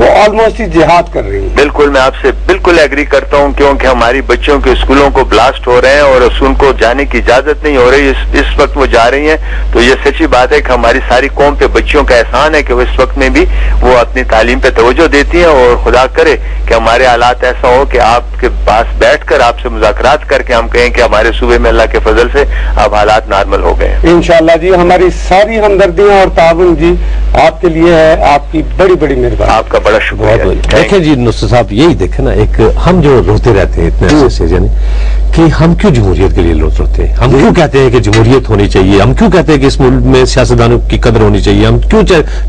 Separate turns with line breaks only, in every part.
وہ آلموسٹ ہی جہاد کر رہی ہیں.
بالکل میں آپ سے بالکل ایگری کرتا ہوں، کیونکہ ہماری بچوں کے اسکولوں کو بلاسٹ ہو رہے ہیں اور ان کو جانے کی اجازت نہیں ہو رہی. اس وقت وہ جا رہی ہیں تو یہ سچی بات ہے کہ ہماری ساری قوم پہ بچیوں کا احسان ہے کہ وہ اس وقت میں بھی وہ اپنی تعلیم پہ توجہ دیتی ہیں، اور خدا کرے کہ ہمارے حالات ایسا ہو کہ آپ کے پاس بیٹھ کر آپ سے مذاکرات کر کے ہم کہیں کہ ہمارے صوبے میں اللہ کے فضل سے اب حالات نارمل ہو گئے ہیں.
انشاءاللہ جی ہماری ساری ہمدردیاں اور تعاون جی آپ کے لیے ہے، آپ کی بڑی بڑی مہربانی.
آپ کا بڑا شکریہ.
دیکھیں جی نصر صاحب، یہی دیکھیں نا، ایک ہم جو روتے رہتے ہیں اتنے عرصے سے، یعنی کہ ہم کیوں جمہوریت کے لیے روتے ہیں، ہم کیوں کہتے ہیں کہ جمہوریت ہونی چاہیے، ہم کیوں کہتے ہیں کہ اس ملک میں سیاستدانوں کی قدر ہونی چاہیے، ہم کیوں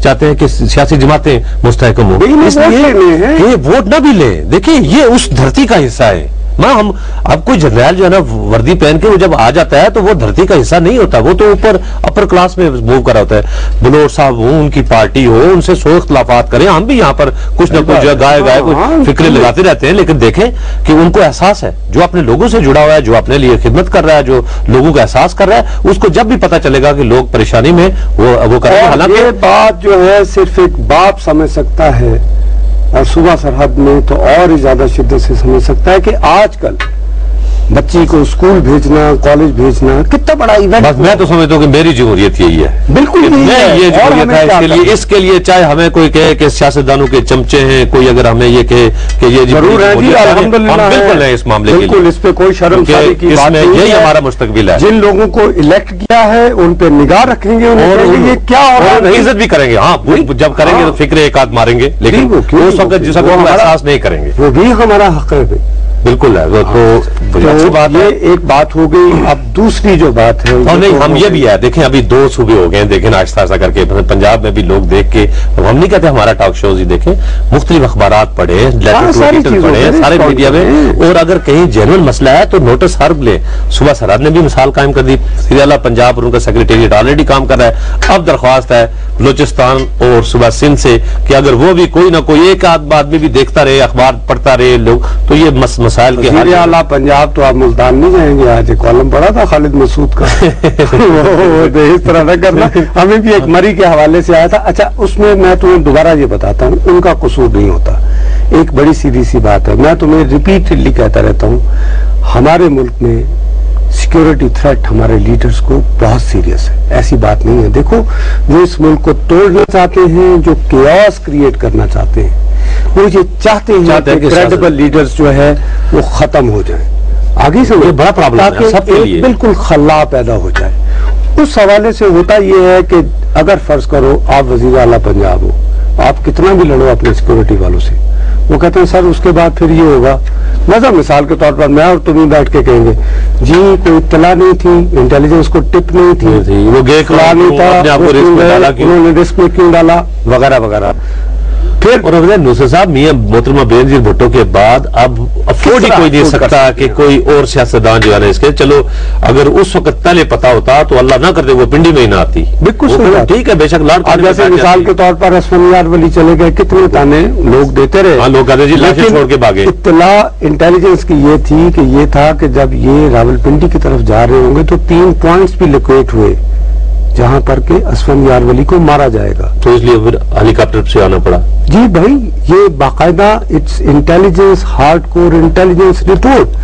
چاہتے ہیں کہ سیاسی جماعتیں مستحکم ہوں، اس لیے کہ ووٹ نہ بھی لیں. دیکھیں یہ اس دھرتی کا حصہ ہے. ہم اب کوئی جنرل جو ہے نا وردی پہن کے وہ جب آ جاتا ہے تو وہ دھرتی کا حصہ نہیں ہوتا، وہ تو اوپر اپر کلاس میں موو کر ہوتا ہے. بلوچ صاحب ہوں، ان کی پارٹی ہو، ان سے سو اختلافات کریں، ہم بھی یہاں پر کچھ نہ کچھ گائے کچھ فکریں لگاتے رہتے ہیں، لیکن دیکھیں کہ ان کو احساس ہے، جو اپنے لوگوں سے جڑا ہوا ہے، جو اپنے لیے خدمت کر رہا ہے، جو لوگوں کا احساس کر رہا ہے، اس کو جب بھی پتہ چلے گا کہ لوگ پریشانی میں وہ کر رہے ہیں. حالانکہ
یہ بات جو ہے صرف ایک باپ سمجھ سکتا ہے، اور صوبہ سرحد میں تو اور ہی زیادہ شدت سے سمجھ سکتا ہے کہ آج کل بچی کو اسکول بھیجنا، کالج بھیجنا کتنا بڑا ایونٹ.
بس میں تو سمجھتا ہوں کہ میری جمہوریت یہی ہے،
بالکل
یہ جمہوریت ہے. اس کے لیے چاہے ہمیں کوئی کہے کہ سیاستدانوں کے چمچے ہیں، کوئی اگر ہمیں یہ کہے کہ یہ
ضرور ہے جی، الحمدللہ
ہم بالکل ہیں اس معاملے کے لیے،
بالکل اس پہ کوئی شرم ساری کی بات نہیں ہے.
یہی ہمارا مستقبل ہے.
جن لوگوں کو الیکٹ کیا ہے ان پہ نگاہ رکھیں گے، یہ کیا ہو رہا ہے،
عزت بھی کریں گے. ہاں جب کریں گے تو فکر ایک آدھ ماریں گے، لیکن اس وقت جس وقت احساس نہیں کریں گے.
وہ بھی ہمارا حق ہے.
بالکل ہے. تو
یہ ایک بات ہو گئی. اب دوسری جو بات ہے
نہیں، ہم یہ بھی ہے، دیکھیں ابھی 2 صوبے ہو گئے ہیں، دیکھیں آہستہ آہستہ کر کے پنجاب میں بھی لوگ دیکھ کے، ہم نہیں کہتے ہمارا ٹاک شوز ہی دیکھیں، مختلف اخبارات پڑھیں، لیٹر پڑھیں سارے میڈیا میں، اور اگر کہیں جینوئن مسئلہ ہے تو نوٹس ہرب لیں. صوبہ سرحد نے بھی مثال قائم کر دی، سریالہ پنجاب اور ان کا سیکریٹریٹ آلریڈی کام کر رہا ہے. اب درخواست ہے بلوچستان اور صوبہ سندھ سے کہ اگر وہ بھی کوئی نہ کوئی ایک آدمی بھی دیکھتا رہے، اخبار پڑھتا رہے لوگ، تو یہ مسائل کے
وزیر اعلیٰ پنجاب تو آپ ملتان نہیں جائیں گے. آج ایک کالم پڑھا تھا خالد مسعود کا، اس طرح نہ کرنا. ہمیں بھی ایک مری کے حوالے سے آیا تھا. اچھا اس میں میں تمہیں دوبارہ یہ بتاتا ہوں، ان کا قصور نہیں ہوتا. ایک بڑی سیدھی سی بات ہے، میں تمہیں ریپیٹڈلی کہتا رہتا ہوں، ہمارے ملک میں سیکیورٹی تھریٹ ہمارے لیڈرز کو بہت سیریس ہے. ایسی بات نہیں ہے. دیکھو وہ اس ملک کو توڑنا چاہتے ہیں، جو کیوس کریٹ کرنا چاہتے ہیں، وہ یہ چاہتے ہیں کہ کریڈیبل لیڈرز جو ہے وہ ختم ہو جائیں. آگے سے
یہ بڑا پرابلم ہے سب کے لیے،
بالکل خلا پیدا ہو جائے. اس حوالے سے ہوتا یہ ہے کہ اگر فرض کرو آپ وزیر اعلیٰ پنجاب ہو، آپ کتنا بھی لڑو اپنے سیکورٹی والوں سے، وہ کہتے ہیں سر اس کے بعد پھر یہ ہوگا. مثال کے طور پر میں اور تم بیٹھ کے کہیں گے جی کوئی اطلاع نہیں تھی، انٹیلیجنس کو ٹپ نہیں تھی،
وہ گئے
اطلاع نہیں تھا، انہوں نے رسک میں کیوں ڈالا، وغیرہ وغیرہ. پھر
اور نصر صاحب میاں محترمہ بینظیر بھٹو کے بعد اب افورڈ ہی کوئی نہیں سکتا کہ کوئی اور سیاستدان جو ہے نا اس کے، چلو اگر اس وقت پہلے پتا ہوتا تو اللہ نہ کرتے وہ پنڈی میں ہی نہ آتی.
بالکل
ٹھیک ہے، بے شک لاڈ.
اب جیسے مثال کے طور پر اسفند یار ولی چلے گئے، کتنے تانے لوگ دیتے رہے،
لوگ کہتے جی لاشیں چھوڑ کے بھاگے.
اطلاع انٹیلیجنس کی یہ تھی کہ یہ تھا کہ جب یہ راولپنڈی کی طرف جا رہے ہوں گے تو 3 پوائنٹس بھی لوکیٹ ہوئے جہاں پر کہ اسفند یار ولی کو مارا جائے گا،
تو اس لیے پھر ہیلی کاپٹر سے آنا پڑا.
جی بھائی یہ باقاعدہ it's intelligence hard core intelligence report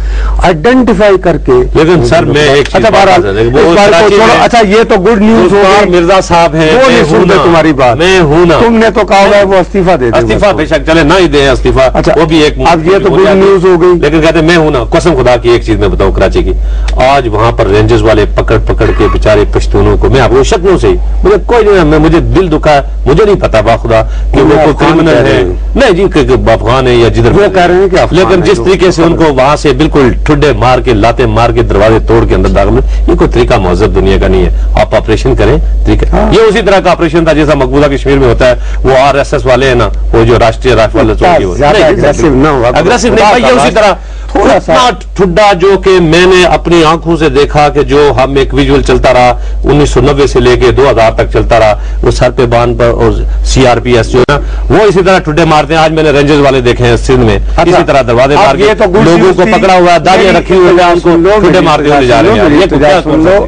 identify کر کے.
لیکن سر میں ایک چیز
اچھا یہ تو گڈ نیوز ہو،
مرزا صاحب ہیں،
تمہاری بات میں ہوں نا، تم نے تو کہا ہوا ہے وہ استعفیٰ دے دیں.
استعفیٰ بے شک چلے نہ ہی دیں استعفیٰ، وہ بھی ایک.
اب یہ تو گڈ نیوز ہو گئی،
لیکن کہتے میں ہوں نا. قسم خدا کی ایک چیز میں بتاؤں کراچی کی، آج وہاں پر رینجرز والے پکڑ کے بیچارے پشتونوں کو، میں آپ کو شکلوں سے ہی مجھے کوئی نہیں، مجھے دل دکھا، مجھے نہیں پتا باخدا کہ وہ کوئی کرمنل ہے نہیں جی افغان ہے یا جدھر وہ کہہ رہے ہیں کہ، لیکن جس طریقے سے ان کو وہاں سے بالکل ٹھڈے مار کے لاتے مار کے دروازے توڑ کے اندر داخل، یہ کوئی طریقہ مہذب دنیا کا نہیں ہے. آپ آپریشن کریں طریقہ، یہ اسی طرح کا آپریشن تھا جیسا مقبوضہ کشمیر میں ہوتا ہے. وہ RSS والے ہیں نا، وہ جو راشٹریہ رائفل اگریسو نہیں، یہ اسی طرح اتنا ٹھڈا جو کہ میں نے اپنی آنکھوں سے دیکھا کہ جو ہم ایک ویژول چلتا رہا 1990 سے لے کے 2000 تک چلتا رہا، وہ سر پہ باندھ پر، اور CRPS جو ہے نا وہ اسی طرح ٹھڈے مارتے ہیں. آج میں نے رینجرز والے دیکھے ہیں سندھ میں اسی طرح دروازے مار کے لوگوں کو پکڑا ہوا ہے، داڑیاں رکھی ہوئی ہیں، ان کو ٹھڈے مارتے ہوئے جا رہے ہیں.